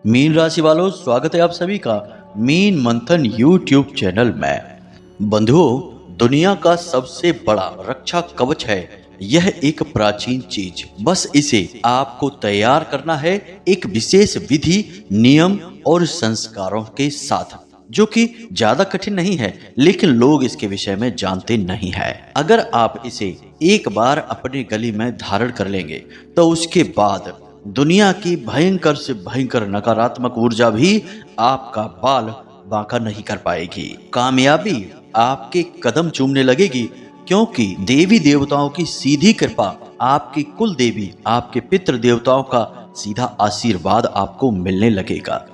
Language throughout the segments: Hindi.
मीन राशि वालों, स्वागत है आप सभी का मीन मंथन यूट्यूब चैनल में। बंधुओं, दुनिया का सबसे बड़ा रक्षा कवच है यह एक प्राचीन चीज। बस इसे आपको तैयार करना है एक विशेष विधि, नियम और संस्कारों के साथ, जो कि ज्यादा कठिन नहीं है, लेकिन लोग इसके विषय में जानते नहीं है। अगर आप इसे एक बार अपने गले में धारण कर लेंगे तो उसके बाद दुनिया की भयंकर से भयंकर नकारात्मक ऊर्जा भी आपका बाल बांका नहीं कर पाएगी। कामयाबी आपके कदम चूमने लगेगी, क्योंकि देवी देवताओं की सीधी कृपा, आपकी कुल देवी, आपके पितृ देवताओं का सीधा आशीर्वाद आपको मिलने लगेगा।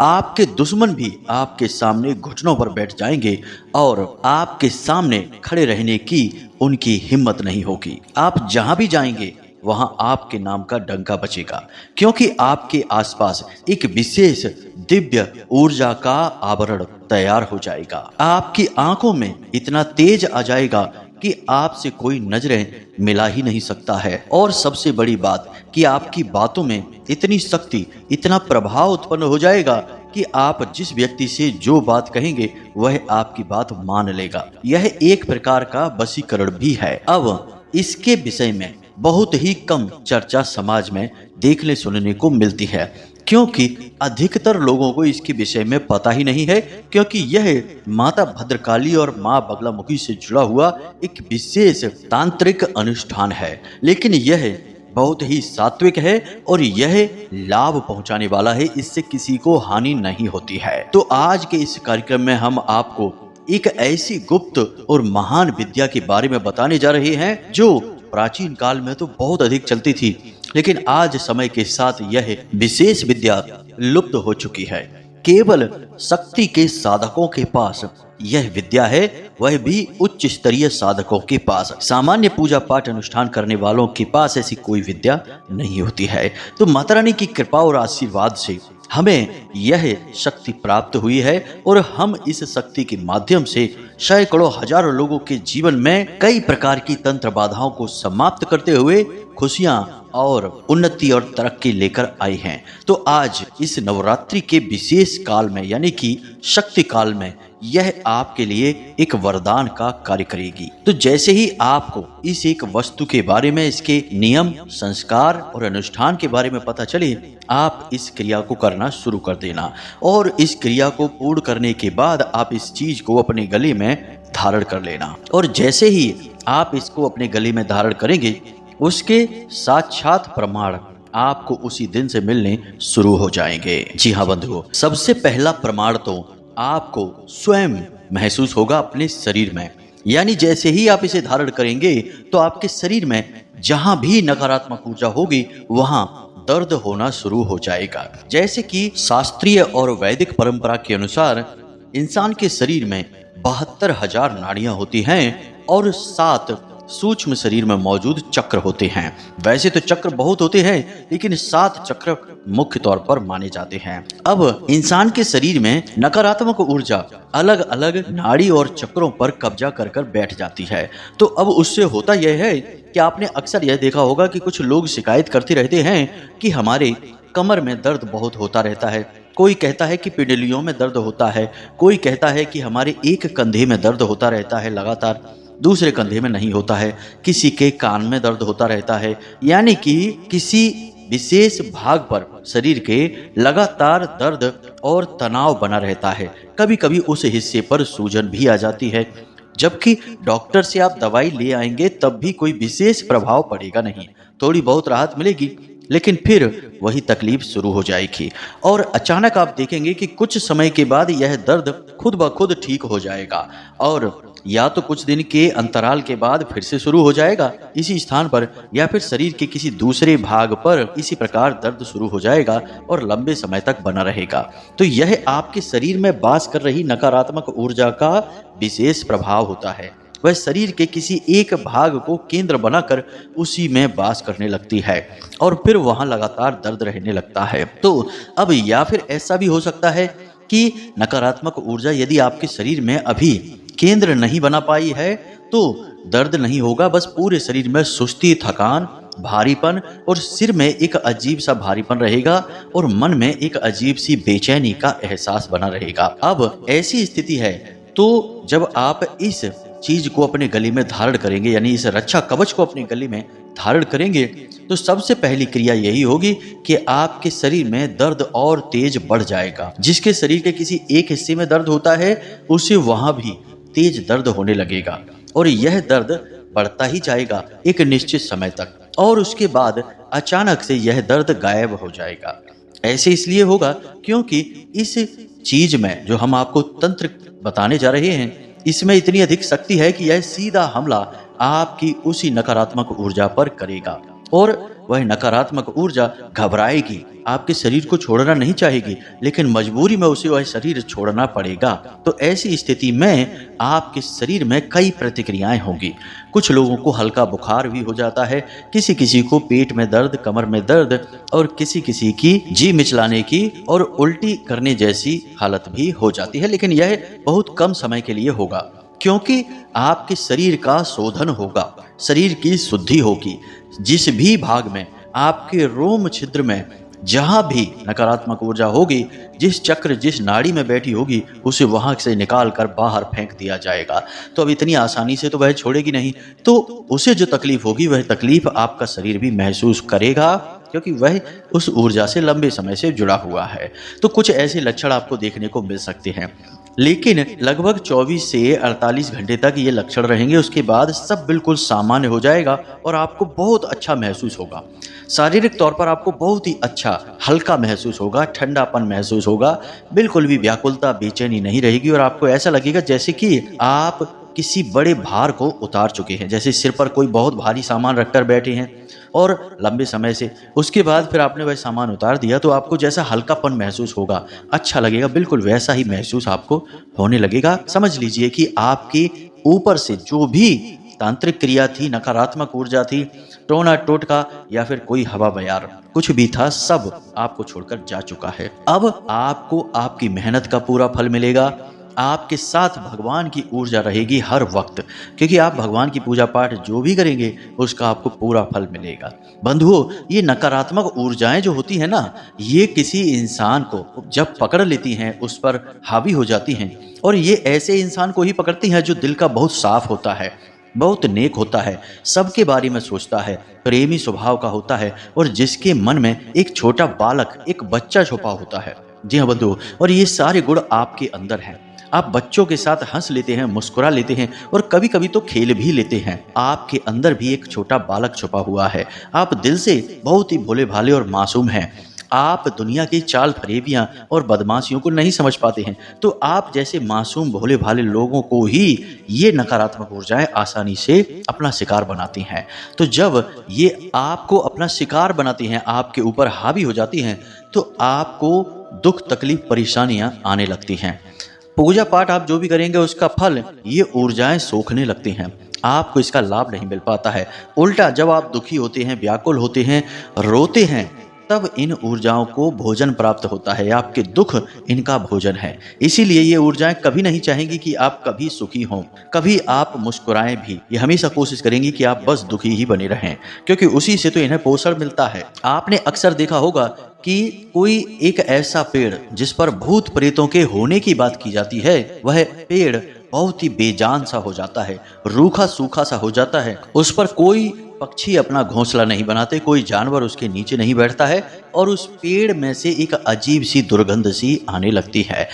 आपके दुश्मन भी आपके सामने घुटनों पर बैठ जाएंगे और आपके सामने खड़े रहने की उनकी हिम्मत नहीं होगी। आप जहां भी जाएंगे वहां आपके नाम का डंका बजेगा, क्योंकि आपके आसपास एक विशेष दिव्य ऊर्जा का आवरण तैयार हो जाएगा। आपकी आंखों में इतना तेज आ जाएगा कि आपसे कोई नजरें मिला ही नहीं सकता है। और सबसे बड़ी बात कि आपकी बातों में इतनी शक्ति, इतना प्रभाव उत्पन्न हो जाएगा कि आप जिस व्यक्ति से जो बात कहेंगे वह आपकी बात मान लेगा। यह एक प्रकार का वशीकरण भी है। अब इसके विषय में बहुत ही कम चर्चा समाज में देखने सुनने को मिलती है, क्योंकि अधिकतर लोगों को इसके विषय में पता ही नहीं है, क्योंकि यह माता भद्रकाली और माँ बगलामुखी से जुड़ा हुआ एक विशेष तांत्रिक अनुष्ठान है। लेकिन यह बहुत ही सात्विक है और यह लाभ पहुंचाने वाला है, इससे किसी को हानि नहीं होती है। तो आज के इस कार्यक्रम में हम आपको एक ऐसी गुप्त और महान विद्या के बारे में बताने जा रहे हैं जो प्राचीन काल में तो बहुत अधिक चलती थी, लेकिन आज समय के साथ यह विशेष विद्या लुप्त हो चुकी है। केवल शक्ति के साधकों के पास यह विद्या है, वह भी उच्च स्तरीय साधकों के पास। सामान्य पूजा पाठ अनुष्ठान करने वालों के पास ऐसी कोई विद्या नहीं होती है। तो माता रानी की कृपा और आशीर्वाद से हमें यह शक्ति प्राप्त हुई है और हम इस शक्ति के माध्यम से सैकड़ों हजारों लोगों के जीवन में कई प्रकार की तंत्र बाधाओं को समाप्त करते हुए खुशियां और उन्नति और तरक्की लेकर आए हैं। तो आज इस नवरात्रि के विशेष काल में, यानी कि शक्ति काल में, यह आपके लिए एक वरदान का कार्य करेगी। तो जैसे ही आपको इस एक वस्तु के बारे में, इसके नियम, संस्कार और अनुष्ठान के बारे में पता चले, आप इस क्रिया को करना शुरू कर देना। और इस क्रिया को पूर्ण करने के बाद आप इस चीज को अपने गले में धारण कर लेना। और जैसे ही आप इसको अपने गले में धारण करेंगे, उसके साक्षात प्रमाण आपको उसी दिन से मिलने शुरू हो जाएंगे। जी हाँ बंधुओं, सबसे पहला प्रमाण तो आपको स्वयं महसूस होगा अपने शरीर में। यानी जैसे ही आप इसे धारण करेंगे तो आपके शरीर में जहां भी नकारात्मक ऊर्जा होगी वहां दर्द होना शुरू हो जाएगा। जैसे कि शास्त्रीय और वैदिक परंपरा के अनुसार इंसान के शरीर में 72,000 नाड़ियां होती हैं और 7 सूक्ष्म शरीर में मौजूद चक्र होते हैं। वैसे तो चक्र बहुत होते हैं, लेकिन 7 चक्र मुख्य तौर पर माने जाते हैं। अब इंसान के शरीर में नकारात्मक ऊर्जा अलग अलग नाड़ी और चक्रों पर कब्जा कर कर बैठ जाती है। तो अब उससे होता यह है कि आपने अक्सर यह देखा होगा कि कुछ लोग शिकायत करते रहते हैं कि हमारे कमर में दर्द बहुत होता रहता है। कोई कहता है कि पिंडलियों में दर्द होता है, कोई कहता है कि हमारे एक कंधे में दर्द होता रहता है लगातार, दूसरे कंधे में नहीं होता है, किसी के कान में दर्द होता रहता है। यानी कि किसी विशेष भाग पर शरीर के लगातार दर्द और तनाव बना रहता है। कभी कभी उस हिस्से पर सूजन भी आ जाती है, जबकि डॉक्टर से आप दवाई ले आएंगे तब भी कोई विशेष प्रभाव पड़ेगा नहीं। थोड़ी बहुत राहत मिलेगी, लेकिन फिर वही तकलीफ शुरू हो जाएगी और अचानक आप देखेंगे कि कुछ समय के बाद यह दर्द खुद ब खुद ठीक हो जाएगा, और या तो कुछ दिन के अंतराल के बाद फिर से शुरू हो जाएगा इसी स्थान पर, या फिर शरीर के किसी दूसरे भाग पर इसी प्रकार दर्द शुरू हो जाएगा और लंबे समय तक बना रहेगा। तो यह आपके शरीर में वास कर रही नकारात्मक ऊर्जा का विशेष प्रभाव होता है। वह शरीर के किसी एक भाग को केंद्र बनाकर उसी में वास करने लगती है और फिर वहां लगातार दर्द रहने लगता है। तो अब या फिर ऐसा भी हो सकता है कि नकारात्मक ऊर्जा यदि आपके शरीर में अभी केंद्र नहीं बना पाई है तो दर्द नहीं होगा, बस पूरे शरीर में सुस्ती, थकान, भारीपन और सिर में एक अजीब सा भारीपन रहेगा और मन में एक अजीब सी बेचैनी का एहसास बना रहेगा। अब ऐसी स्थिति है तो जब आप इस चीज को अपने गले में धारण करेंगे, यानी इस रक्षा कवच को अपने गले में धारण करेंगे, तो सबसे पहली क्रिया यही होगी कि आपके शरीर में दर्द और तेज बढ़ जाएगा। जिसके शरीर के किसी एक हिस्से में दर्द होता है उसे वहां भी तेज दर्द होने लगेगा और यह दर्द बढ़ता ही जाएगा एक निश्चित समय तक, और उसके बाद अचानक से यह दर्द गायब हो जाएगा। ऐसे इसलिए होगा क्योंकि इस चीज में जो हम आपको तंत्र बताने जा रहे हैं इसमें इतनी अधिक शक्ति है कि यह सीधा हमला आपकी उसी नकारात्मक ऊर्जा पर करेगा और वह नकारात्मक ऊर्जा घबराएगी, आपके शरीर को छोड़ना नहीं चाहेगी, लेकिन मजबूरी में उसे वह शरीर छोड़ना पड़ेगा। तो ऐसी स्थिति में आपके शरीर में कई प्रतिक्रियाएं होंगी। कुछ लोगों को हल्का बुखार भी हो जाता है, किसी किसी को पेट में दर्द, कमर में दर्द और किसी किसी की जी मिचलाने की और उल्टी करने जैसी हालत भी हो जाती है, लेकिन यह बहुत कम समय के लिए होगा क्योंकि आपके शरीर का शोधन होगा, शरीर की शुद्धि होगी। जिस भी भाग में आपके रोम छिद्र में जहां भी नकारात्मक ऊर्जा होगी, जिस चक्र जिस नाड़ी में बैठी होगी उसे वहां से निकाल कर बाहर फेंक दिया जाएगा। तो अब इतनी आसानी से तो वह छोड़ेगी नहीं, तो उसे जो तकलीफ होगी वह तकलीफ आपका शरीर भी महसूस करेगा क्योंकि वह उस ऊर्जा से लंबे समय से जुड़ा हुआ है। तो कुछ ऐसे लक्षण आपको देखने को मिल सकते हैं, लेकिन लगभग 24 से 48 घंटे तक ये लक्षण रहेंगे। उसके बाद सब बिल्कुल सामान्य हो जाएगा और आपको बहुत अच्छा महसूस होगा। शारीरिक तौर पर आपको बहुत ही अच्छा हल्का महसूस होगा, ठंडापन महसूस होगा, बिल्कुल भी व्याकुलता बेचैनी नहीं रहेगी और आपको ऐसा लगेगा जैसे कि आप किसी बड़े भार को उतार चुके हैं, जैसे सिर पर कोई बहुत भारी सामान रखकर बैठे हैं और लंबे समय से, उसके बाद फिर आपने वह सामान उतार दिया तो आपको जैसा हल्कापन महसूस होगा, अच्छा लगेगा, बिल्कुल वैसा ही महसूस आपको होने लगेगा। समझ लीजिए कि आपके ऊपर से जो भी तांत्रिक क्रिया थी, नकारात्मक ऊर्जा थी, टोना टोटका या फिर कोई हवा बयार कुछ भी था, सब आपको छोड़कर जा चुका है। अब आपको आपकी मेहनत का पूरा फल मिलेगा। आपके साथ भगवान की ऊर्जा रहेगी हर वक्त, क्योंकि आप भगवान की पूजा पाठ जो भी करेंगे उसका आपको पूरा फल मिलेगा। बंधुओं, ये नकारात्मक ऊर्जाएं जो होती है ना, ये किसी इंसान को जब पकड़ लेती हैं उस पर हावी हो जाती हैं, और ये ऐसे इंसान को ही पकड़ती हैं जो दिल का बहुत साफ होता है, बहुत नेक होता है, सबके बारे में सोचता है, प्रेमी स्वभाव का होता है और जिसके मन में एक छोटा बालक, एक बच्चा छुपा होता है। जी हाँ बंधुओं, और ये सारे गुण आपके अंदर हैं। आप बच्चों के साथ हंस लेते हैं, मुस्कुरा लेते हैं और कभी कभी तो खेल भी लेते हैं। आपके अंदर भी एक छोटा बालक छुपा हुआ है। आप दिल से बहुत ही भोले भाले और मासूम हैं। आप दुनिया की चाल फरेबियां और बदमाशियों को नहीं समझ पाते हैं। तो आप जैसे मासूम भोले भाले लोगों को ही ये नकारात्मक ऊर्जाएं आसानी से अपना शिकार बनाती हैं। तो जब ये आपको अपना शिकार बनाती हैं, आपके ऊपर हावी हो जाती हैं, तो आपको दुख, तकलीफ, परेशानियां आने लगती हैं। पूजा पाठ आप जो भी करेंगे उसका फल ये ऊर्जाएं सोखने लगती हैं, आपको इसका लाभ नहीं मिल पाता है। उल्टा जब आप दुखी होते हैं, व्याकुल होते हैं, रोते हैं, तब इन ऊर्जाओं को भोजन प्राप्त होता है। आपके दुख इनका भोजन है। इसीलिए ये ऊर्जाएं कभी नहीं चाहेंगी कि आप कभी सुखी हों, कभी आप मुस्कुराएं भी। ये हमेशा कोशिश करेंगी कि आप बस दुखी ही बने रहें, क्योंकि उसी से तो इन्हें पोषण मिलता है। आपने अक्सर देखा होगा कि कोई एक ऐसा पेड़ जिस पर भूत प्रेतों के होने की बात की जाती है, वह पेड़ बहुत ही बेजान सा हो जाता है, रूखा सूखा सा हो जाता है। उस पर कोई पक्षी अपना घोंसला नहीं बनाते, कोई जानवर उसके नीचे नहीं बैठता है और उस पेड़ में से एक अजीब सी दुर्गंध सी आने लगती है।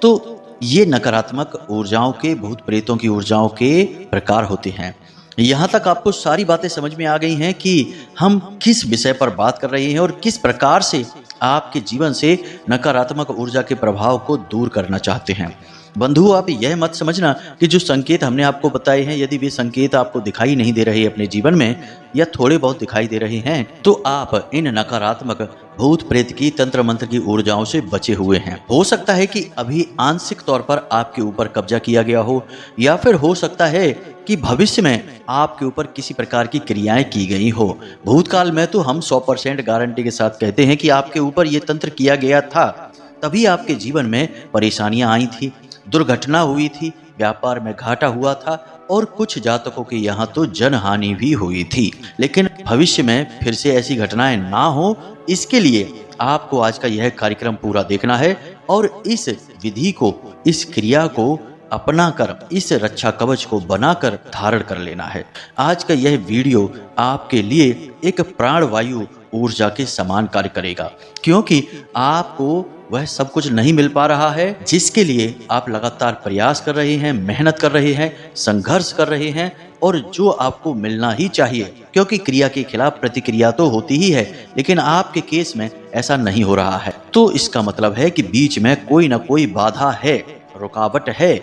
तो ये नकारात्मक ऊर्जाओं के, भूत प्रेतों की ऊर्जाओं के प्रकार होते हैं। यहाँ तक आपको सारी बातें समझ में आ गई हैं कि हम किस विषय पर बात कर रहे हैं और किस प्रकार से आपके जीवन से नकारात्मक ऊर्जा के प्रभाव को दूर करना चाहते हैं। बंधुओं, आप यह मत समझना कि जो संकेत हमने आपको बताए हैं, यदि वे संकेत आपको दिखाई नहीं दे रहे अपने जीवन में, या थोड़े बहुत दिखाई दे रहे हैं, तो आप इन नकारात्मक भूत प्रेत की, तंत्र मंत्र की ऊर्जाओं से बचे हुए हैं। हो सकता है कि अभी आंशिक तौर पर आपके ऊपर कब्जा किया गया हो, या फिर हो सकता है कि भविष्य में आपके ऊपर किसी प्रकार की क्रियाएं की गई हो। भूतकाल में तो हम 100% गारंटी के साथ कहते हैं कि आपके ऊपर ये तंत्र किया गया था, तभी आपके जीवन में परेशानियां आई थी, दुर्घटना हुई थी, व्यापार में घाटा हुआ था, और कुछ जातकों के यहाँ तो जनहानि भी हुई थी। लेकिन भविष्य में फिर से ऐसी घटनाएं ना हो, इसके लिए आपको आज का यह कार्यक्रम पूरा देखना है और इस विधि को, इस क्रिया को अपनाकर, इस रक्षा कवच को बनाकर धारण कर लेना है। आज का यह वीडियो आपके लिए एक प्राणवायु ऊर्जा के समान कार्य करेगा, क्योंकि आपको वह सब कुछ नहीं मिल पा रहा है जिसके लिए आप लगातार प्रयास कर रहे हैं, मेहनत कर रहे हैं, संघर्ष कर रहे हैं, और जो आपको मिलना ही चाहिए, क्योंकि क्रिया के खिलाफ प्रतिक्रिया तो होती ही है, लेकिन आपके केस में ऐसा नहीं हो रहा है। तो इसका मतलब है कि बीच में कोई ना कोई बाधा है, रुकावट है।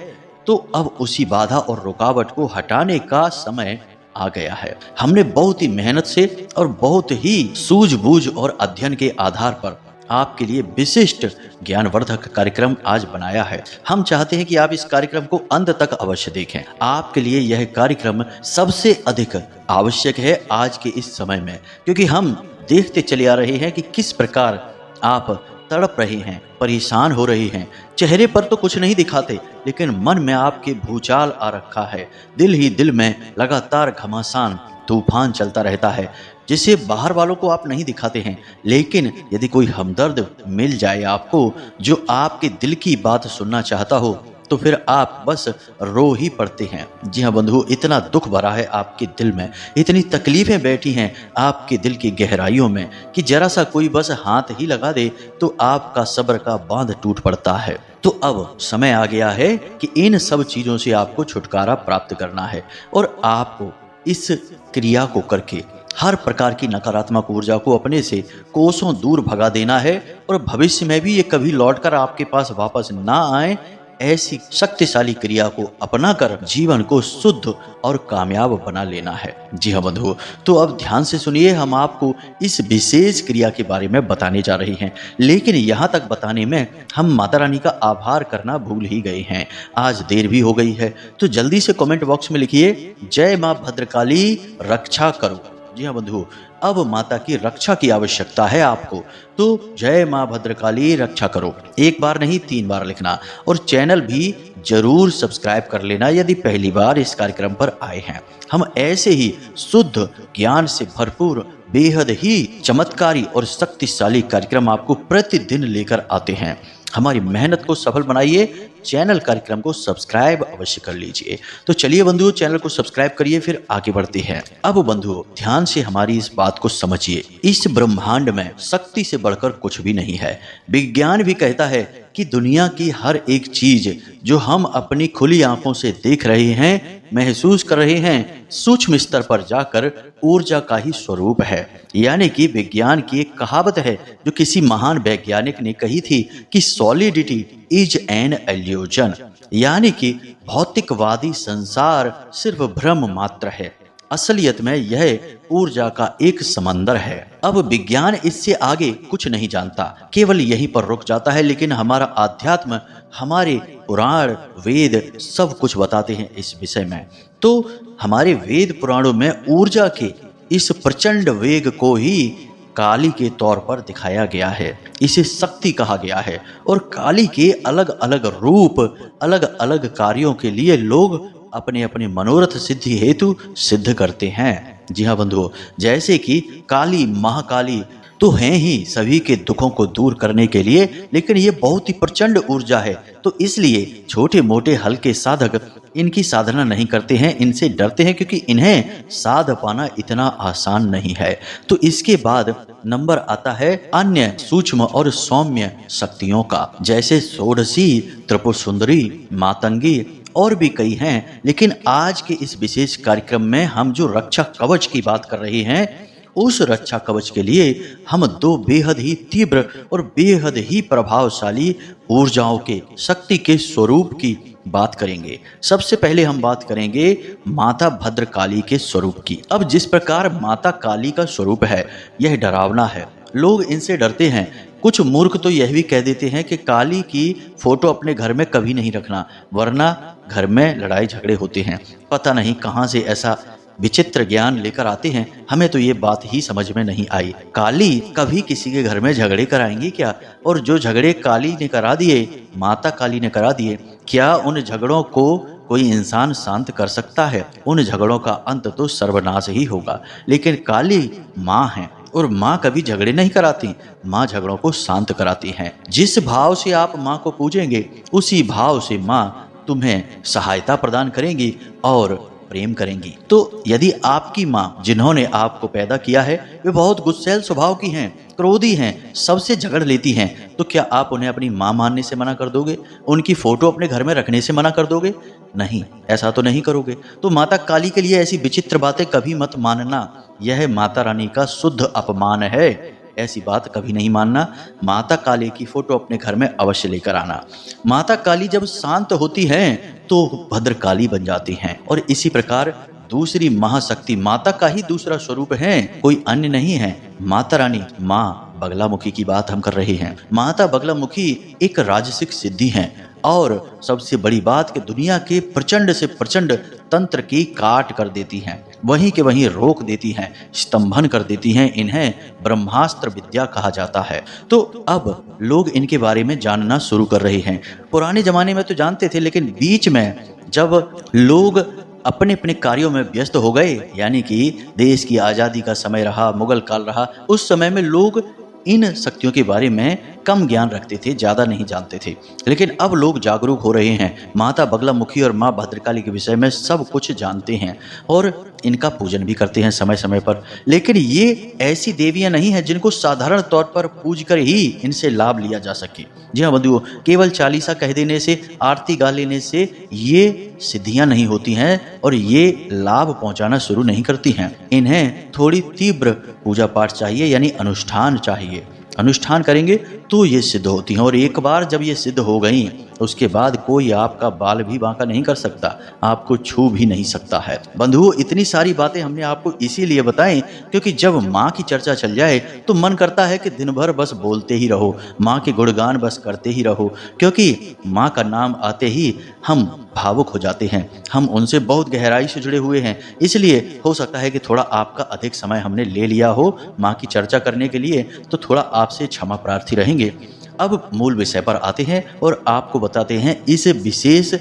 तो अब उसी बाधा और रुकावट को हटाने का समय आ गया है। हमने बहुत ही मेहनत से और बहुत ही सूझबूझ और अध्ययन के आधार पर आपके लिए विशिष्ट ज्ञानवर्धक कार्यक्रम आज बनाया है। हम चाहते हैं कि आप इस कार्यक्रम को अंत तक अवश्य देखें। आपके लिए यह कार्यक्रम सबसे अधिक आवश्यक है आज के इस समय में, क्योंकि हम देखते चले आ रहे हैं कि किस प्रकार आप तड़प रहे हैं, परेशान हो रहे हैं। चेहरे पर तो कुछ नहीं दिखाते, लेकिन मन में आपके भूचाल आ रखा है। दिल ही दिल में लगातार घमासान तूफान चलता रहता है, जिसे बाहर वालों को आप नहीं दिखाते हैं। लेकिन यदि कोई हमदर्द मिल जाए आपको, जो आपके दिल की बात सुनना चाहता हो, तो फिर आप बस रो ही पड़ते हैं। जी हाँ बंधु, इतना दुख भरा है आपके दिल में, इतनी तकलीफें बैठी हैं आपके दिल की गहराइयों में कि जरा सा कोई बस हाथ ही लगा दे तो आपका सब्र का बांध टूट पड़ता है। तो अब समय आ गया है कि इन सब चीज़ों से आपको छुटकारा प्राप्त करना है और आपको इस क्रिया को करके हर प्रकार की नकारात्मक ऊर्जा को अपने से कोसों दूर भगा देना है और भविष्य में भी ये कभी लौटकर आपके पास वापस ना आए, ऐसी शक्तिशाली क्रिया को अपनाकर जीवन को शुद्ध और कामयाब बना लेना है। जी हाँ बंधुओं, तो अब ध्यान से सुनिए, हम आपको इस विशेष क्रिया के बारे में बताने जा रहे हैं। लेकिन यहाँ तक बताने में हम माता रानी का आभार करना भूल ही गए हैं। आज देर भी हो गई है, तो जल्दी से कमेंट बॉक्स में लिखिए, जय माँ भद्रकाली रक्षा करो। जी हाँ बंधुओं, अब माता की रक्षा की आवश्यकता है आपको, तो जय माँ भद्रकाली रक्षा करो एक बार नहीं 3 बार लिखना, और चैनल भी जरूर सब्सक्राइब कर लेना यदि पहली बार इस कार्यक्रम पर आए हैं। हम ऐसे ही शुद्ध ज्ञान से भरपूर बेहद ही चमत्कारी और शक्तिशाली कार्यक्रम आपको प्रतिदिन लेकर आते हैं। हमारी मेहनत को सफल बनाइए, चैनल कार्यक्रम को सब्सक्राइब अवश्य कर लीजिए। तो चलिए बंधुओं, चैनल को सब्सक्राइब करिए, फिर आगे बढ़ते हैं। अब बंधुओं, ध्यान से हमारी इस बात को समझिए, इस ब्रह्मांड में शक्ति से बढ़कर कुछ भी नहीं है। विज्ञान भी कहता है कि दुनिया की हर एक चीज जो हम अपनी खुली आंखों से देख रहे हैं, महसूस कर रहे हैं, सूक्ष्म स्तर पर जाकर ऊर्जा का ही स्वरूप है। यानी कि विज्ञान की एक कहावत है जो किसी महान वैज्ञानिक ने कही थी कि सॉलिडिटी इज एन इल्यूजन, यानी कि भौतिकवादी संसार सिर्फ भ्रम मात्र है, असलियत में यह ऊर्जा का एक समंदर है। अब विज्ञान इससे आगे कुछ नहीं जानता, केवल यहीं पर रुक जाता है। लेकिन हमारा आध्यात्म, हमारे पुराण वेद सब कुछ बताते हैं इस विषय में। तो हमारे वेद पुराणों में ऊर्जा के इस प्रचंड वेग को ही काली के तौर पर दिखाया गया है, इसे शक्ति कहा गया है। और काली के अलग अलग रूप, अलग अलग कार्यों के लिए लोग अपने अपने मनोरथ सिद्धि हेतु सिद्ध करते हैं। जी हाँ बंधुओं, जैसे कि काली, महाकाली तो हैं ही सभी के दुखों को दूर करने के लिए, लेकिन ये बहुत ही प्रचंड ऊर्जा है, तो इसलिए छोटे मोटे हल्के साधक इनकी साधना नहीं करते हैं, इनसे डरते हैं, क्योंकि इन्हें साध पाना इतना आसान नहीं है। तो इसके बाद नंबर आता है अन्य सूक्ष्म और सौम्य शक्तियों का, जैसे षोडशी, त्रिपुर सुंदरी, मातंगी और भी कई हैं। लेकिन आज के इस विशेष कार्यक्रम में हम जो रक्षा कवच की बात कर रहे हैं, उस रक्षा कवच के लिए हम 2 बेहद ही तीव्र और बेहद ही प्रभावशाली ऊर्जाओं के शक्ति के स्वरूप की बात करेंगे। सबसे पहले हम बात करेंगे माता भद्रकाली के स्वरूप की। अब जिस प्रकार माता काली का स्वरूप है, यह डरावना है, लोग इनसे डरते हैं। कुछ मूर्ख तो यह भी कह देते हैं कि काली की फोटो अपने घर में कभी नहीं रखना, वरना घर में लड़ाई झगड़े होते हैं। पता नहीं कहां से ऐसा विचित्र ज्ञान लेकर आते हैं, हमें तो ये बात ही समझ में नहीं आई। काली कभी किसी के घर में झगड़े कराएंगी क्या? और जो झगड़े काली ने करा दिए, माता काली ने करा दिए, क्या उन झगड़ों को कोई इंसान शांत कर सकता है, उन झगड़ों का अंत तो सर्वनाश ही होगा। लेकिन काली माँ है और माँ कभी झगड़े नहीं कराती, माँ झगड़ों को शांत कराती हैं। जिस भाव से आप माँ को पूजेंगे, उसी भाव से माँ तुम्हें सहायता प्रदान करेंगी और प्रेम करेंगी। तो यदि आपकी माँ जिन्होंने आपको पैदा किया है वे बहुत गुस्सैल स्वभाव की हैं, क्रोधी हैं, सबसे झगड़ लेती हैं, तो क्या आप उन्हें अपनी माँ मानने से मना कर दोगे? उनकी फोटो अपने घर में रखने से मना कर दोगे? नहीं, ऐसा तो नहीं करोगे। तो माता काली के लिए ऐसी विचित्र बातें कभी मत मानना, यह माता रानी का शुद्ध अपमान है। ऐसी बात कभी नहीं मानना। माता काली की फोटो अपने घर में अवश्य लेकर आना। माता काली जब शांत होती हैं तो भद्रकाली बन जाती हैं। और इसी प्रकार दूसरी महाशक्ति माता का ही दूसरा स्वरूप है, कोई अन्य नहीं है। माता रानी माँ बगलामुखी की बात हम कर रहे हैं। माता बगलामुखी एक राजसिक सिद्धि है और सबसे बड़ी बात कि दुनिया के प्रचंड से प्रचंड तंत्र की काट कर देती हैं, वहीं के वहीं रोक देती हैं, स्तंभन कर देती हैं। इन्हें ब्रह्मास्त्र विद्या कहा जाता है। तो अब लोग इनके बारे में जानना शुरू कर रहे हैं। पुराने जमाने में तो जानते थे, लेकिन बीच में जब लोग अपने अपने कार्यों में व्यस्त हो गए, यानी कि देश की आज़ादी का समय रहा, मुगल काल रहा, उस समय में लोग इन शक्तियों के बारे में कम ज्ञान रखते थे, ज़्यादा नहीं जानते थे। लेकिन अब लोग जागरूक हो रहे हैं, माता बगलामुखी और माँ भद्रकाली के विषय में सब कुछ जानते हैं और इनका पूजन भी करते हैं समय समय पर। लेकिन ये ऐसी देवियां नहीं हैं जिनको साधारण तौर पर पूज कर ही इनसे लाभ लिया जा सके। जी हाँ बंधुओं, केवल चालीसा कह देने से, आरती गा लेने से ये सिद्धियां नहीं होती हैं और ये लाभ पहुंचाना शुरू नहीं करती हैं। इन्हें थोड़ी तीव्र पूजा पाठ चाहिए, यानी अनुष्ठान चाहिए। अनुष्ठान करेंगे तो ये सिद्ध होती हैं और एक बार जब ये सिद्ध हो गई उसके बाद कोई आपका बाल भी बांका नहीं कर सकता, आपको छू भी नहीं सकता है। बंधुओं, इतनी सारी बातें हमने आपको इसीलिए बताएं क्योंकि जब माँ की चर्चा चल जाए तो मन करता है कि दिन भर बस बोलते ही रहो, माँ के गुणगान बस करते ही रहो, क्योंकि माँ का नाम आते ही हम भावुक हो जाते हैं, हम उनसे बहुत गहराई से जुड़े हुए हैं। इसलिए हो सकता है कि थोड़ा आपका अधिक समय हमने ले लिया हो माँ की चर्चा करने के लिए, तो थोड़ा आपसे क्षमा प्रार्थी रहेंगे। अब मूल विषय पर आते हैं और आपको बताते हैं इस विशेष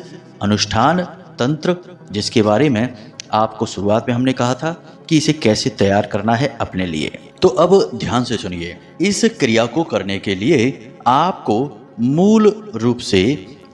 अनुष्ठान तंत्र जिसके बारे में आपको शुरुआत में हमने कहा था कि इसे कैसे तैयार करना है अपने लिए। तो अब ध्यान से सुनिए, इस क्रिया को करने के लिए आपको मूल रूप से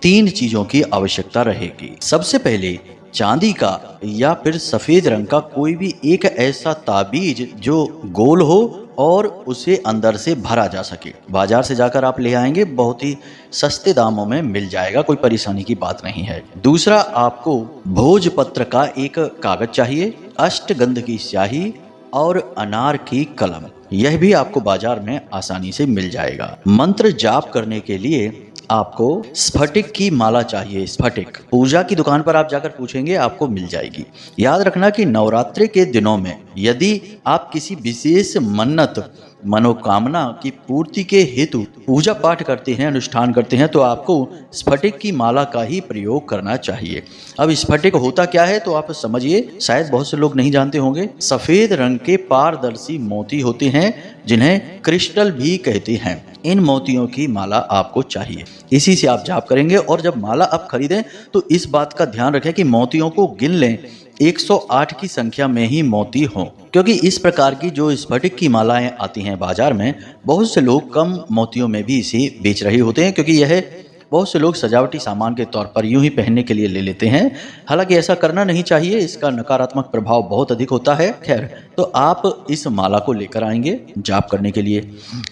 3 चीजों की आवश्यकता रहेगी। सबसे पहले चांदी का या फिर सफेद रंग का कोई भी एक ऐसा ताबीज जो गोल हो और उसे अंदर से भरा जा सके। बाजार से जाकर आप ले आएंगे, बहुत ही सस्ते दामों में मिल जाएगा, कोई परेशानी की बात नहीं है। दूसरा, आपको भोजपत्र का एक कागज चाहिए, अष्टगंध की स्याही और अनार की कलम। यह भी आपको बाजार में आसानी से मिल जाएगा। मंत्र जाप करने के लिए आपको स्फटिक की माला चाहिए। स्फटिक पूजा की दुकान पर आप जाकर पूछेंगे, आपको मिल जाएगी। याद रखना कि नवरात्रि के दिनों में यदि आप किसी विशेष मन्नत मनोकामना की पूर्ति के हेतु पूजा पाठ करते हैं, अनुष्ठान करते हैं, तो आपको स्फटिक की माला का ही प्रयोग करना चाहिए। अब स्फटिक होता क्या है तो आप समझिए, शायद बहुत से लोग नहीं जानते होंगे। सफेद रंग के पारदर्शी मोती होते हैं जिन्हें क्रिस्टल भी कहते हैं। इन मोतियों की माला आपको चाहिए, इसी से आप जाप करेंगे। और जब माला आप खरीदें तो इस बात का ध्यान रखें कि मोतियों को गिन लें, 108 की संख्या में ही मोती हों, क्योंकि इस प्रकार की जो स्फटिक की मालाएं आती हैं बाजार में, बहुत से लोग कम मोतियों में भी इसे बेच रहे होते हैं, क्योंकि यह बहुत से लोग सजावटी सामान के तौर पर यूं ही पहनने के लिए ले लेते हैं। हालांकि ऐसा करना नहीं चाहिए, इसका नकारात्मक प्रभाव बहुत अधिक होता है। खैर, तो आप इस माला को लेकर आएंगे जाप करने के लिए।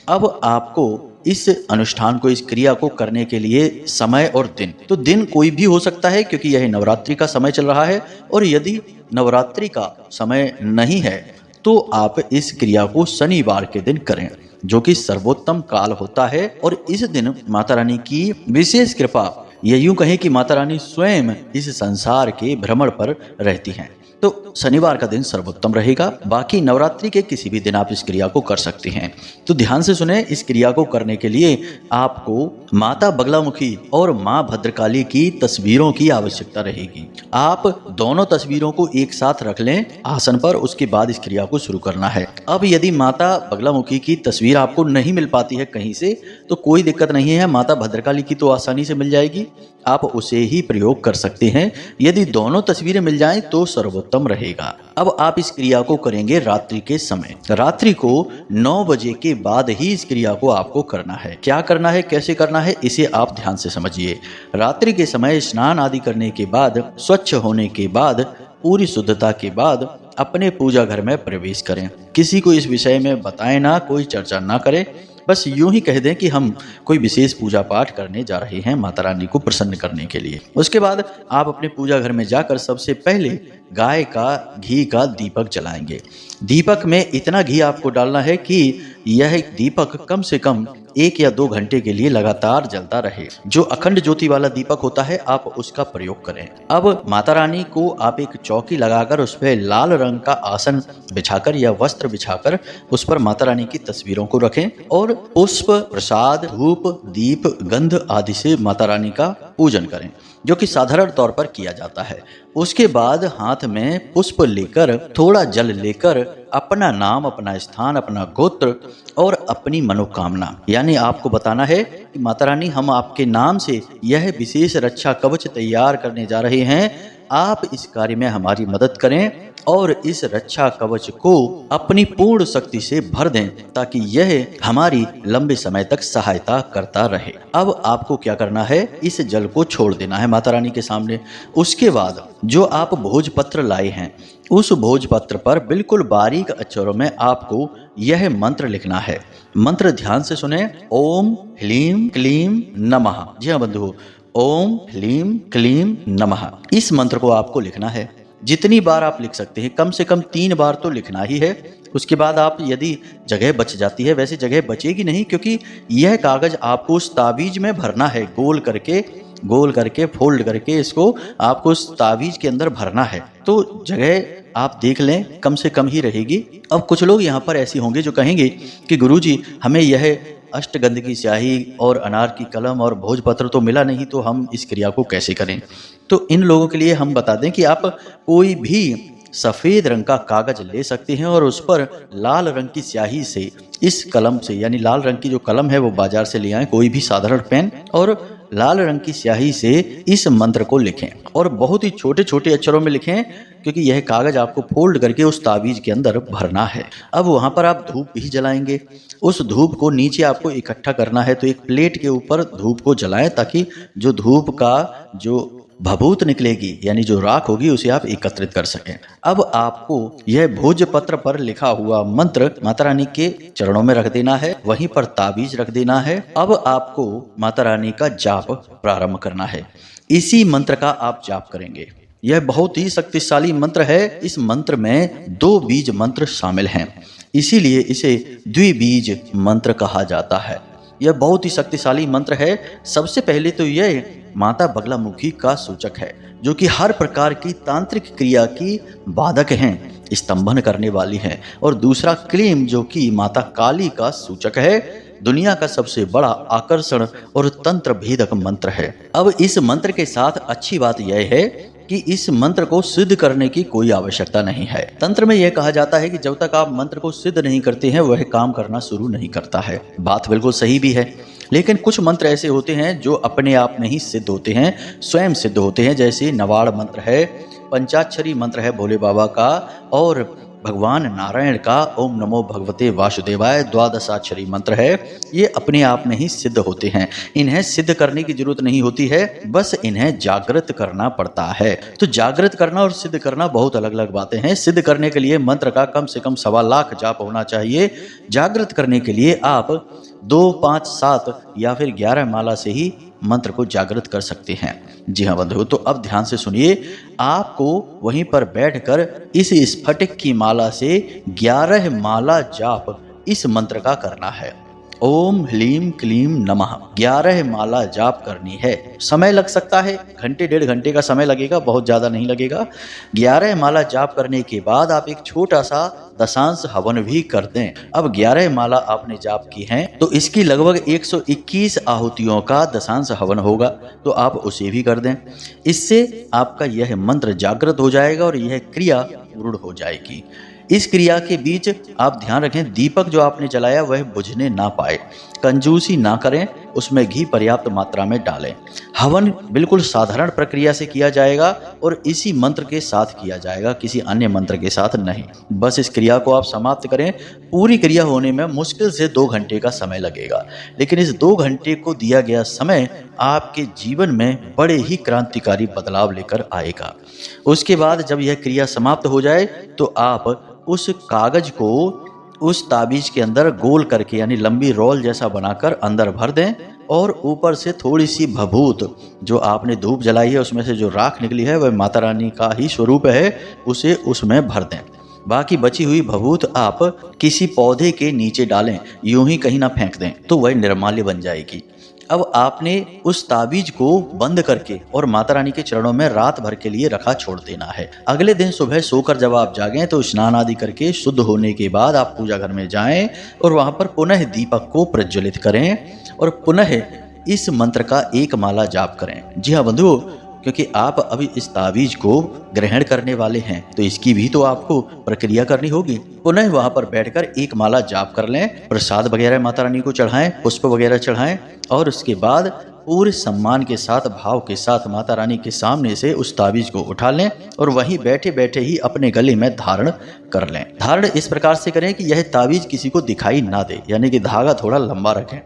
अब आपको इस अनुष्ठान को, इस क्रिया को करने के लिए समय और दिन, तो दिन कोई भी हो सकता है क्योंकि यह नवरात्रि का समय चल रहा है। और यदि नवरात्रि का समय नहीं है तो आप इस क्रिया को शनिवार के दिन करें, जो कि सर्वोत्तम काल होता है। और इस दिन माता रानी की विशेष कृपा, या यूं कहें कि माता रानी स्वयं इस संसार के भ्रमण पर रहती हैं। तो शनिवार का दिन सर्वोत्तम रहेगा। बाकी नवरात्रि के किसी भी दिन आप इस क्रिया को कर सकते हैं। तो ध्यान से सुने, इस क्रिया को करने के लिए आपको माता बगलामुखी और माँ भद्रकाली की तस्वीरों की आवश्यकता रहेगी। आप दोनों तस्वीरों को एक साथ रख लें आसन पर, उसके बाद इस क्रिया को शुरू करना है। अब यदि माता बगलामुखी की तस्वीर आपको नहीं मिल पाती है कहीं से, तो कोई दिक्कत नहीं है, माता भद्रकाली की तो आसानी से मिल जाएगी, आप उसे ही प्रयोग कर सकते हैं। यदि दोनों तस्वीरें मिल जाएं तो सर्वोत्तम रहेगा। अब आप इस क्रिया को करेंगे रात्रि के समय। रात्रि को 9 बजे के बाद ही इस क्रिया को आपको करना है। क्या करना है, कैसे करना है, इसे आप ध्यान से समझिए। रात्रि के समय स्नान आदि करने के बाद, स्वच्छ होने के बाद, पूरी शुद्धता के बाद अपने पूजा घर में प्रवेश करें। किसी को इस विषय में बताएं ना, कोई चर्चा ना करें, बस यूं ही कह दें कि हम कोई विशेष पूजा पाठ करने जा रहे हैं माता रानी को प्रसन्न करने के लिए। उसके बाद आप अपने पूजा घर में जाकर सबसे पहले गाय का घी का दीपक जलाएंगे। दीपक में इतना घी आपको डालना है कि यह दीपक कम से कम 1 या 2 घंटे के लिए लगातार जलता रहे। जो अखंड ज्योति वाला दीपक होता है, आप उसका प्रयोग करें। अब माता रानी को आप एक चौकी लगाकर उस पर लाल रंग का आसन बिछाकर या वस्त्र बिछाकर उस पर माता रानी की तस्वीरों को रखें और पुष्प, प्रसाद, धूप, दीप, गंध आदि से माता रानी का पूजन करें, जो कि साधारण तौर पर किया जाता है। उसके बाद हाथ में पुष्प लेकर, थोड़ा जल लेकर अपना नाम, अपना स्थान, अपना गोत्र और अपनी मनोकामना, यानी आपको बताना है कि माता रानी, हम आपके नाम से यह विशेष रक्षा कवच तैयार करने जा रहे हैं, आप इस कार्य में हमारी मदद करें और इस रक्षा कवच को अपनी पूर्ण शक्ति से भर दें ताकि यह हमारी लंबे समय तक सहायता करता रहे। अब आपको क्या करना है, इस जल को छोड़ देना है माता रानी के सामने। उसके बाद जो आप भोजपत्र लाए हैं, उस भोजपत्र पर बिल्कुल बारीक अक्षरों में आपको यह मंत्र लिखना है। मंत्र ध्यान से सुने, ओम ह्लीम क्लीम नमः। जी हाँ बंधु, ओम ह्लीम क्लीम नमः। इस मंत्र को आपको लिखना है। जितनी बार आप लिख सकते हैं, कम से कम 3 बार तो लिखना ही है। उसके बाद आप, यदि जगह बच जाती है, वैसे जगह बचेगी नहीं क्योंकि यह कागज आपको उस ताबीज में भरना है। गोल करके फोल्ड करके इसको आपको उस ताबीज के अंदर भरना है। तो जगह आप देख लें, कम से कम ही रहेगी। अब कुछ लोग यहाँ पर ऐसे होंगे जो कहेंगे कि गुरुजी, हमें यह अष्टगंध की स्याही और अनार की कलम और भोजपत्र तो मिला नहीं, तो हम इस क्रिया को कैसे करें। तो इन लोगों के लिए हम बता दें कि आप कोई भी सफ़ेद रंग का कागज ले सकते हैं और उस पर लाल रंग की स्याही से, इस कलम से, यानी लाल रंग की जो कलम है वो बाजार से ले आएं, कोई भी साधारण पेन, और लाल रंग की स्याही से इस मंत्र को लिखें और बहुत ही छोटे छोटे अक्षरों में लिखें क्योंकि यह कागज आपको फोल्ड करके उस ताबीज के अंदर भरना है। अब वहाँ पर आप धूप भी जलाएंगे। उस धूप को नीचे आपको इकट्ठा करना है, तो एक प्लेट के ऊपर धूप को जलाएं ताकि जो धूप का जो भभूत निकलेगी, यानी जो राख होगी, उसे आप एकत्रित कर सकें। अब आपको यह भोजपत्र पर लिखा हुआ मंत्र माता रानी के चरणों में रख देना है, वहीं पर ताबीज रख देना है। अब आपको माता रानी का जाप प्रारंभ करना है। इसी मंत्र का आप जाप करेंगे। यह बहुत ही शक्तिशाली मंत्र है। इस मंत्र में 2 बीज मंत्र शामिल हैं, इसीलिए इसे द्विबीज मंत्र कहा जाता है। यह बहुत ही शक्तिशाली मंत्र है। सबसे पहले तो यह माता बगलामुखी का सूचक है, जो कि हर प्रकार की तांत्रिक क्रिया की बाधक हैं, स्तंभन करने वाली हैं। और दूसरा क्लीम, जो कि माता काली का सूचक है, दुनिया का सबसे बड़ा आकर्षण और तंत्र भेदक मंत्र है। अब इस मंत्र के साथ अच्छी बात यह है कि इस मंत्र को सिद्ध करने की कोई आवश्यकता नहीं है। तंत्र में यह कहा जाता है कि जब तक आप मंत्र को सिद्ध नहीं करते हैं, वह काम करना शुरू नहीं करता है। बात बिल्कुल सही भी है, लेकिन कुछ मंत्र ऐसे होते हैं जो अपने आप में ही सिद्ध होते हैं, स्वयं सिद्ध होते हैं। जैसे नवाड़ मंत्र है, पंचाक्षरी मंत्र है भोले बाबा का, और भगवान नारायण का ओम नमो भगवते वासुदेवाय 12 मंत्र है। ये अपने आप में ही सिद्ध होते हैं, इन्हें सिद्ध करने की जरूरत नहीं होती है, बस इन्हें जागृत करना पड़ता है। तो जागृत करना और सिद्ध करना बहुत अलग अलग बातें हैं। सिद्ध करने के लिए मंत्र का कम से कम 1.25 लाख जाप होना चाहिए। जागृत करने के लिए आप 2, 5, 7 या फिर 11 माला से ही मंत्र को जागृत कर सकते हैं। जी हाँ बंधु, तो अब ध्यान से सुनिए। आपको वहीं पर बैठकर इस स्फटिक की माला से 11 माला जाप इस मंत्र का करना है। ओम ह्लीम क्लीम नमः 11 माला जाप करनी है। समय लग सकता है, घंटे 1.5 घंटे का समय लगेगा, बहुत ज़्यादा नहीं लगेगा। 11 माला जाप करने के बाद आप एक छोटा सा दशांश हवन भी कर दें। अब 11 माला आपने जाप की हैं तो इसकी लगभग 121 आहुतियों का दशांश हवन होगा, तो आप उसे भी कर दें। इससे आपका यह मंत्र जागृत हो जाएगा और यह क्रिया पूर्ण हो जाएगी। इस क्रिया के बीच आप ध्यान रखें, दीपक जो आपने जलाया वह बुझने ना पाए। कंजूसी ना करें, उसमें घी पर्याप्त मात्रा में डालें। हवन बिल्कुल साधारण प्रक्रिया से किया जाएगा और इसी मंत्र के साथ किया जाएगा, किसी अन्य मंत्र के साथ नहीं। बस इस क्रिया को आप समाप्त करें। पूरी क्रिया होने में मुश्किल से 2 घंटे का समय लगेगा, लेकिन इस 2 घंटे को दिया गया समय आपके जीवन में बड़े ही क्रांतिकारी बदलाव लेकर आएगा। उसके बाद जब यह क्रिया समाप्त हो जाए तो आप उस कागज को उस ताबीज के अंदर गोल करके, यानी लंबी रोल जैसा बनाकर अंदर भर दें और ऊपर से थोड़ी सी भभूत, जो आपने धूप जलाई है उसमें से जो राख निकली है वह माता रानी का ही स्वरूप है, उसे उसमें भर दें। बाकी बची हुई भभूत आप किसी पौधे के नीचे डालें, यूं ही कहीं ना फेंक दें, तो वह निर्माल्य बन जाएगी। अब आपने उस ताबीज को बंद करके और माता रानी के चरणों में रात भर के लिए रखा छोड़ देना है। अगले दिन सुबह सोकर जब आप जागें तो स्नान आदि करके शुद्ध होने के बाद आप पूजा घर में जाएं और वहां पर पुनः दीपक को प्रज्वलित करें और पुनः इस मंत्र का 1 माला जाप करें। जी हाँ बंधुओं, क्योंकि आप अभी इस ताबीज को ग्रहण करने वाले हैं तो इसकी भी तो आपको प्रक्रिया करनी होगी। पुनः वहां पर बैठकर 1 माला जाप कर लें, प्रसाद वगैरह माता रानी को चढ़ाएं, पुष्प वगैरह चढ़ाएं और उसके बाद पूरे सम्मान के साथ, भाव के साथ माता रानी के सामने से उस ताबीज को उठा लें और वहीं बैठे बैठे ही अपने गले में धारण कर लें। धारण इस प्रकार से करें कि यह ताबीज किसी को दिखाई ना दे, यानी कि धागा थोड़ा लंबा रखें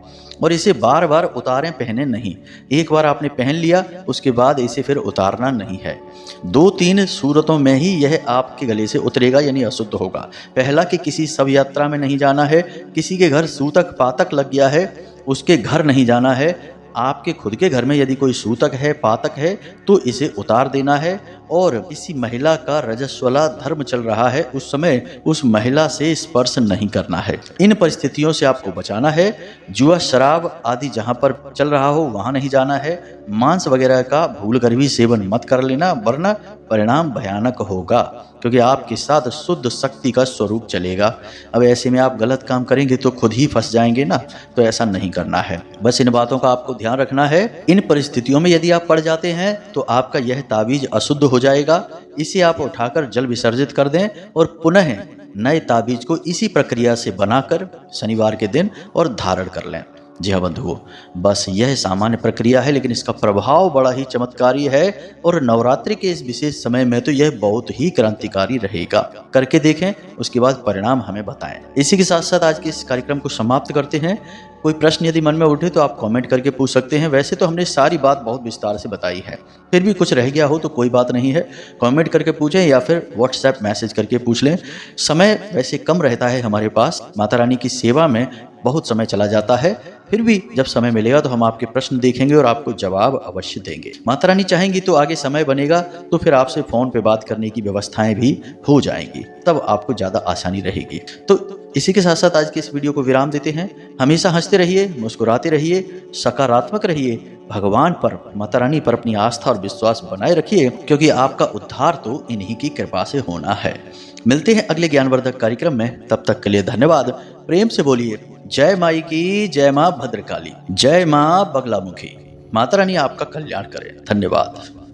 और इसे बार बार उतारें, पहने नहीं। एक बार आपने पहन लिया उसके बाद इसे फिर उतारना नहीं है। 2-3 सूरतों में ही यह आपके गले से उतरेगा, यानी अशुद्ध होगा। पहला कि किसी शव यात्रा में नहीं जाना है, किसी के घर सूतक पातक लग गया है उसके घर नहीं जाना है। आपके खुद के घर में यदि कोई सूतक है, पातक है तो इसे उतार देना है और किसी महिला का रजस्वला धर्म चल रहा है उस समय उस महिला से स्पर्श नहीं करना है। इन परिस्थितियों से आपको बचाना है। जुआ शराब आदि जहां पर चल रहा हो वहां नहीं जाना है। मांस वगैरह का भूल कर भी सेवन मत कर लेना, वरना परिणाम भयानक होगा, क्योंकि आपके साथ शुद्ध शक्ति का स्वरूप चलेगा। अब ऐसे में आप गलत काम करेंगे तो खुद ही फंस जाएंगे ना, तो ऐसा नहीं करना है। बस इन बातों का आपको ध्यान रखना है। इन परिस्थितियों में यदि आप पड़ जाते हैं तो आपका यह ताबीज अशुद्ध हो जाएगा। इसे आप उठाकर जल विसर्जित कर दें और पुनः नए ताबीज को इसी प्रक्रिया से बनाकर शनिवार के दिन और धारण कर लें। जी हाँ बंधुओं, बस यह सामान्य प्रक्रिया है, लेकिन इसका प्रभाव बड़ा ही चमत्कारी है और नवरात्रि के इस विशेष समय में तो यह बहुत ही क्रांतिकारी रहेगा। करके देखें, उसके बाद परिणाम हमें बताएं। इसी के साथ साथ आज के इस कार्यक्रम को समाप्त करते हैं। कोई प्रश्न यदि मन में उठे तो आप कमेंट करके पूछ सकते हैं। वैसे तो हमने सारी बात बहुत विस्तार से बताई है, फिर भी कुछ रह गया हो तो कोई बात नहीं है, कमेंट करके पूछें या फिर व्हाट्सएप मैसेज करके पूछ लें। समय वैसे कम रहता है हमारे पास, माता रानी की सेवा में बहुत समय चला जाता है, फिर भी जब समय मिलेगा तो हम आपके प्रश्न देखेंगे और आपको जवाब अवश्य देंगे। माता रानी चाहेंगी तो आगे समय बनेगा तो फिर आपसे फोन पे बात करने की व्यवस्थाएं भी हो जाएंगी, तब आपको ज्यादा आसानी रहेगी। तो इसी के साथ साथ आज के इस वीडियो को विराम देते हैं। हमेशा हंसते रहिए, मुस्कुराते रहिए, सकारात्मक रहिए, भगवान पर, माता रानी पर अपनी आस्था और विश्वास बनाए रखिए, क्योंकि आपका उद्धार तो इन्हीं की कृपा से होना है। मिलते हैं अगले ज्ञानवर्धक कार्यक्रम में, तब तक के लिए धन्यवाद। प्रेम से बोलिए जय माई की, जय माँ भद्रकाली, जय माँ बगलामुखी। माता रानी आपका कल्याण करे। धन्यवाद।